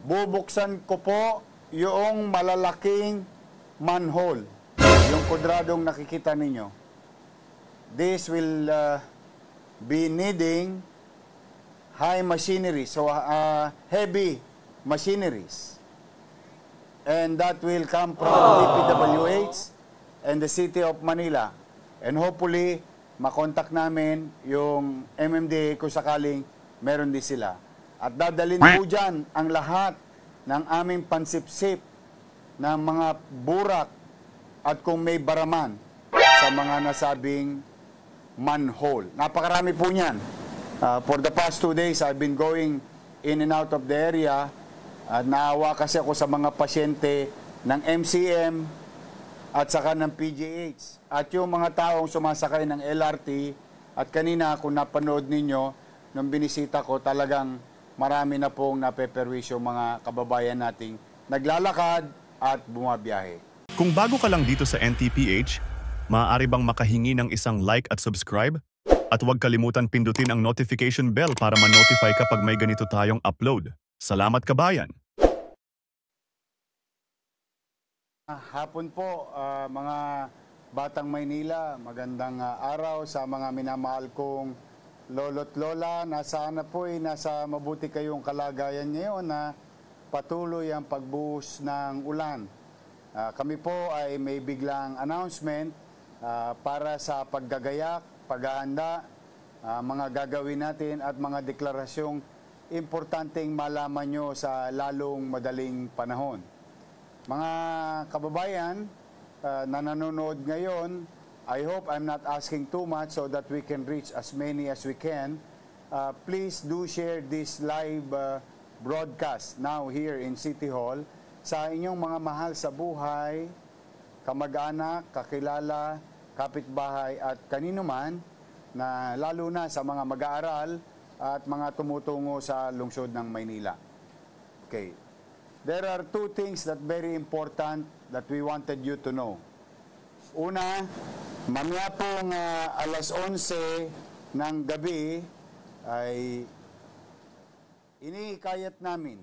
bubuksan ko po yung malalaking manhole, yung kwadradong nakikita ninyo. This will be needing high machinery, so heavy machineries. And that will come from DPWH and the City of Manila. And hopefully, makontak namin yung MMDA kung sakaling meron din sila. At dadalhin po dyan ang lahat ng aming pansipsip ng mga burak at kung may baraman sa mga nasabing manhole. Napakarami po niyan. For the past 2 days, I've been going in and out of the area at naawa kasi ako sa mga pasyente ng MCM at saka ng PGH. At yung mga taong sumasakay ng LRT at kanina kung napanood ninyo nung binisita ko, talagang marami na pong napeperwisyo mga kababayan nating naglalakad at bumabiyahe. Kung bago ka lang dito sa NTPH, maaari bang makahingi ng isang like at subscribe? At huwag kalimutan pindutin ang notification bell para ma-notify kapag may ganito tayong upload. Salamat kabayan! Hapon po mga Batang Maynila, magandang araw sa mga minamahal kong lolo't lola. Nasaan na po nasa mabuti kayong kalagayan ngayon na patuloy ang pagbuhos ng ulan. Kami po ay may biglang announcement para sa paggagayak, paghahanda, mga gagawin natin at mga deklarasyong importanteng malaman nyo sa lalong madaling panahon. Mga kababayan na nanonood ngayon, I hope I'm not asking too much so that we can reach as many as we can. Please do share this live broadcast now here in City Hall sa inyong mga mahal sa buhay, kamag-anak, kakilala, kapitbahay at kanino man na lalo na sa mga mag-aaral at mga tumutungo sa lungsod ng Maynila. Okay. There are 2 things that very important that we wanted you to know. Una, mamaya pong alas 11 ng gabi ay inihikayat namin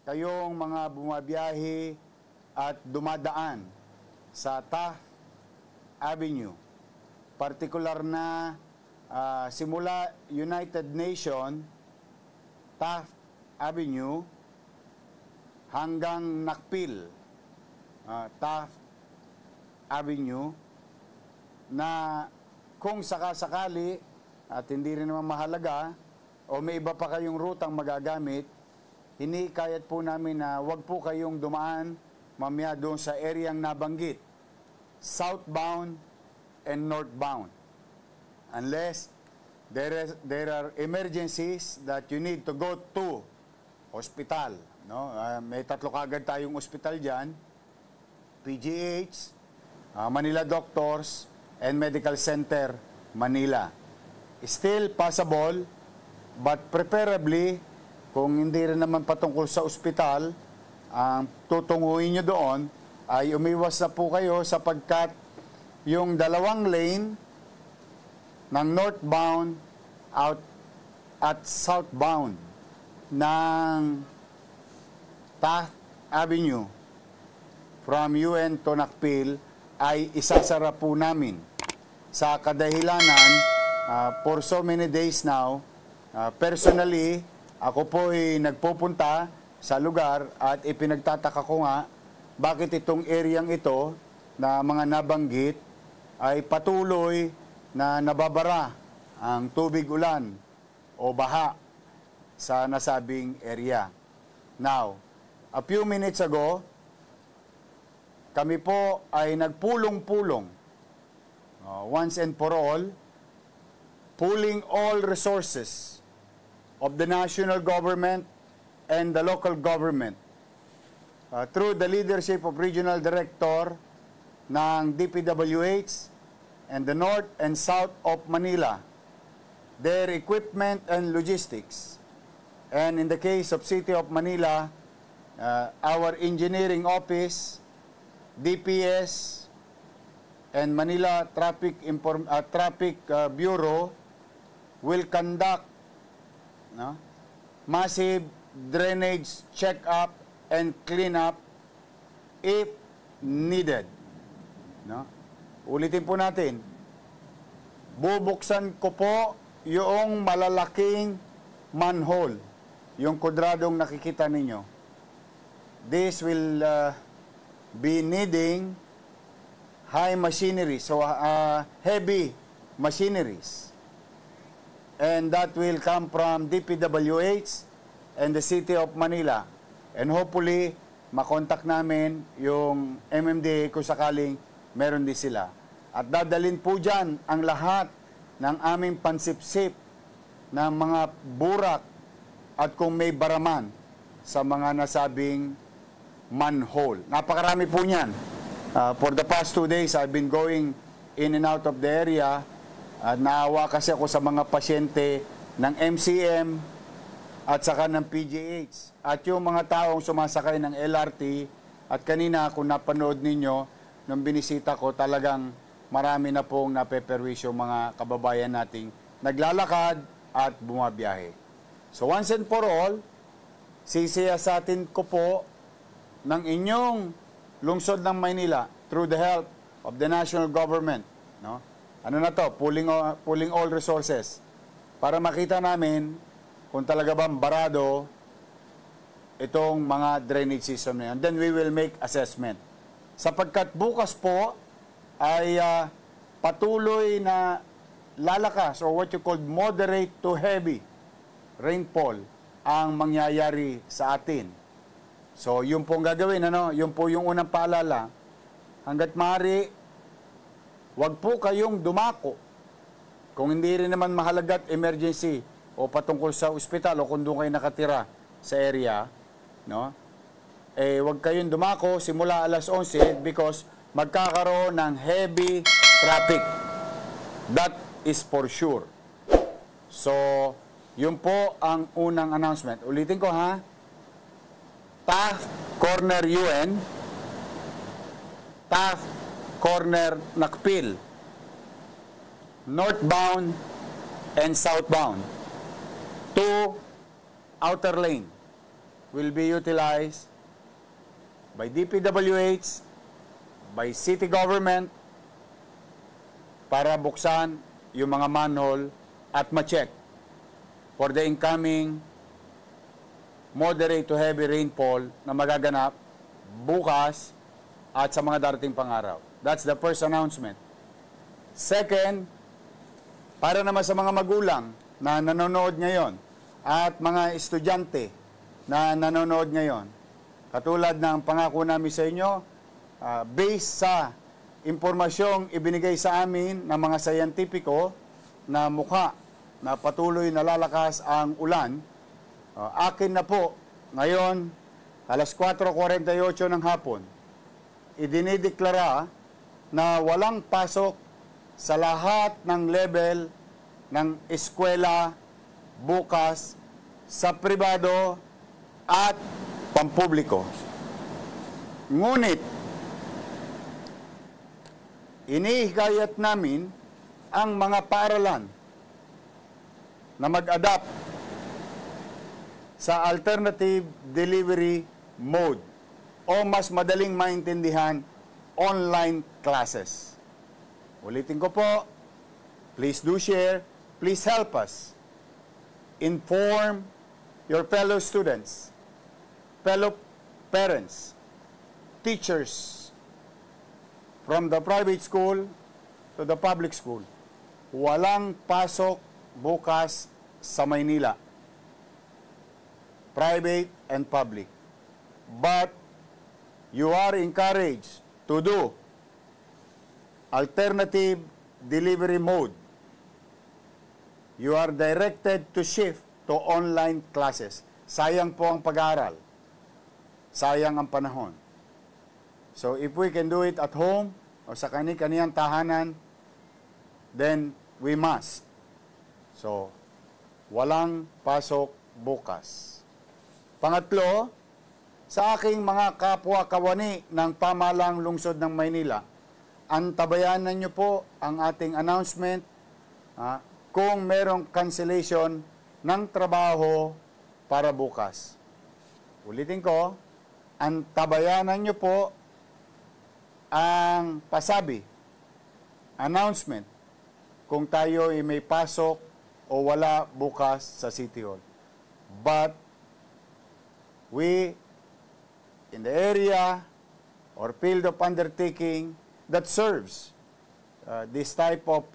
kayong mga bumabiyahe at dumadaan sa Taft Avenue. Partikular na simula United Nation, Taft Avenue, hanggang Nakpil, Taft Avenue, na kung sakasakali at hindi rin naman mahalaga o may iba pa kayong rutang magagamit, hinikayat po namin na wag po kayong dumaan mamaya doon sa areang nabanggit, southbound and northbound. Unless there are emergencies that you need to go to hospital. No? May 3 kagad tayong hospital dyan, PGH, Manila Doctors, and Medical Center, Manila. Still possible, but preferably, kung hindi rin naman patungkol sa ospital, ang tutunguhin nyo doon ay umiwas na po kayo sapagkat yung 2 lane ng northbound out at southbound ng Taft Avenue from UN to Nakpil ay isasara po namin sa kadahilanan for so many days now. Personally, ako po ay nagpupunta sa lugar at ipinagtataka ko nga bakit itong areang ito na mga nabanggit ay patuloy na nababara ang tubig ulan o baha sa nasabing area. Now, a few minutes ago, kami po ay nagpulong-pulong once and for all, pooling all resources of the national government and the local government through the leadership of Regional Director ng DPWH and the North and South of Manila, their equipment and logistics. And in the case of City of Manila, our engineering office, DPS, and Manila Traffic Bureau will conduct massive drainage check-up and clean-up if needed. No? Ulitin po natin. Bubuksan ko po yung malalaking manhole, yung kwadradong nakikita ninyo. This will be needing high machinery, so heavy machineries. And that will come from DPWH and the City of Manila. And hopefully, makontak namin yung MMDA kung sakaling meron din sila. At dadalhin po dyan ang lahat ng aming pansipsip ng mga burak at kung may baraman sa mga nasabing manhole. Napakarami po niyan. For the past 2 days, I've been going in and out of the area. Naawa kasi ako sa mga pasyente ng MCM at saka ng PGH. At yung mga taong sumasakay ng LRT, at kanina kung napanood ninyo, nung binisita ko, talagang marami na pong napeperwisyo mga kababayan nating naglalakad at bumabiyahe. So once and for all, sisiyasatin ko po ng inyong lungsod ng Maynila through the help of the national government. No? Ano na to? Pulling all resources para makita namin kung talaga bang barado itong mga drainage system na yan. Then we will make assessment. Sapagkat bukas po ay patuloy na lalakas or what you call moderate to heavy rainfall ang mangyayari sa atin. So, yun pong gagawin, yun po yung unang paalala. Hanggat maaari, wag po kayong dumako. Kung hindi rin naman mahalagat emergency o patungkol sa ospital o kung doon kayo nakatira sa area, no? Wag kayong dumako simula alas 11 because magkakaroon ng heavy traffic. That is for sure. So, yun po ang unang announcement. Ulitin ko ha. Taft Corner UN, Taft Corner Nakpil, northbound and southbound. 2 outer lane will be utilized by DPWH, by city government, para buksan yung mga manhole at ma-check for the incoming moderate to heavy rainfall na magaganap bukas at sa mga darating pang araw. That's the first announcement. Second, para naman sa mga magulang na nanonood ngayon at mga estudyante na nanonood ngayon, katulad ng pangako namin sa inyo, based sa impormasyong ibinigay sa amin ng mga sayantipiko na mukha na patuloy na lalakas ang ulan, akin na po ngayon alas 4:48 ng hapon idinideklara na walang pasok sa lahat ng level ng eskwela bukas sa pribado at pampubliko. Ngunit inihikayat namin ang mga paaralan na mag-adapt sa alternative delivery mode o mas madaling maintindihan, online classes. Ulitin ko po, please do share, please help us. Inform your fellow students, fellow parents, teachers, from the private school to the public school. Walang pasok bukas sa Maynila. Private and public. But you are encouraged to do alternative delivery mode. You are directed to shift to online classes. Sayang po ang pag-aaral. Sayang ang panahon. So if we can do it at home o sa kani-kaniyang tahanan, then we must. So, walang pasok bukas. Pangatlo, sa aking mga kapwa-kawani ng pamahalang lungsod ng Maynila, antabayanan niyo po ang ating announcement kung merong cancellation ng trabaho para bukas. Ulitin ko, antabayanan nyo po ang pasabi, announcement, kung tayo ay may pasok o wala bukas sa City Hall. But we, in the area or field of undertaking that serves this type of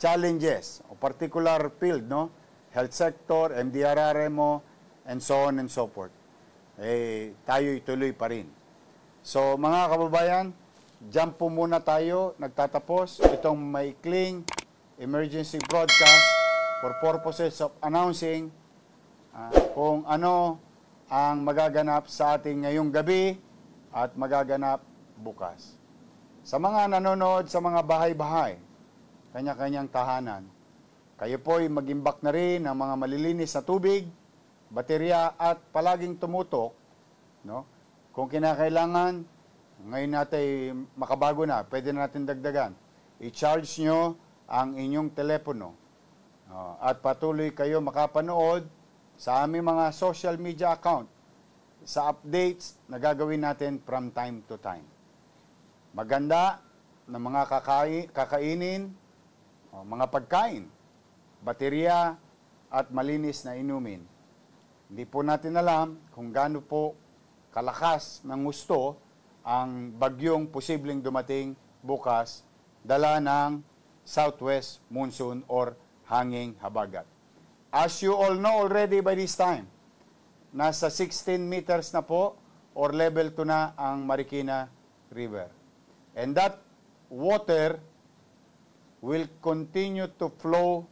challenges, o particular field, no? Health sector, MDRRMO, and so on and so forth. Tayo ituloy pa rin. So, mga kababayan, jump po muna tayo, nagtatapos itong maikling emergency broadcast for purposes of announcing kung ano ang magaganap sa ating ngayong gabi at magaganap bukas. Sa mga nanonood sa mga bahay-bahay, kanya-kanyang tahanan, kayo po'y mag-imbak na rin ng mga malilinis na tubig, baterya at palaging tumutok, no? Kung kinakailangan, ngayon natin makabago na, pwede natin dagdagan. I-charge nyo ang inyong telepono. At patuloy kayo makapanood sa aming mga social media account sa updates na gagawin natin from time to time. Maganda na mga kakainin, mga pagkain, baterya at malinis na inumin. Hindi po natin alam kung gaano po kalakas ng gusto ang bagyong posibleng dumating bukas dala ng southwest monsoon or hanging habagat. As you all know already by this time, nasa 16 meters na po or level 2 na ang Marikina River. And that water will continue to flow,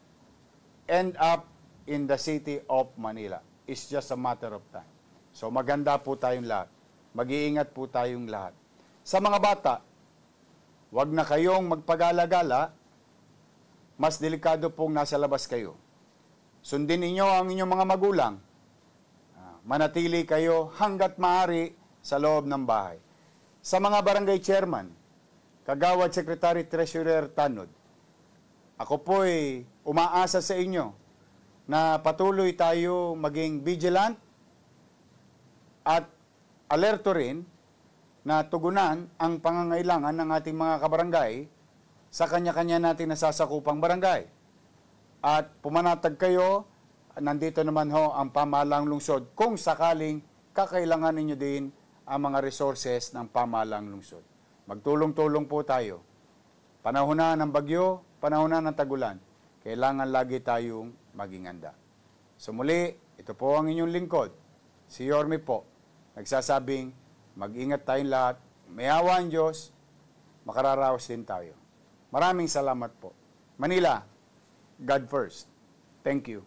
end up in the city of Manila. It's just a matter of time. So maganda po tayong lahat. Mag-iingat po tayong lahat. Sa mga bata, wag na kayong magpagala-gala, mas delikado pong nasa labas kayo. Sundin ninyo ang inyong mga magulang. Manatili kayo hanggat maaari sa loob ng bahay. Sa mga barangay chairman, Kagawad Secretary Treasurer Tanod, ako po'y umaasa sa inyo na patuloy tayo maging vigilant at alerto rin na tugunan ang pangangailangan ng ating mga kabarangay sa kanya-kanya natin nasasakupang barangay. At pumanatag kayo, nandito naman ho ang pamahalang lungsod kung sakaling kakailangan ninyo din ang mga resources ng pamahalang lungsod. Magtulong-tulong po tayo. Panahon na ng bagyo, panahon na ng tagulan, kailangan lagi tayong maging handa. So muli, ito po ang inyong lingkod, si Yorme po, nagsasabing mag-ingat tayong lahat, may awa ang Diyos, makararaos din tayo. Maraming salamat po. Manila, God first. Thank you.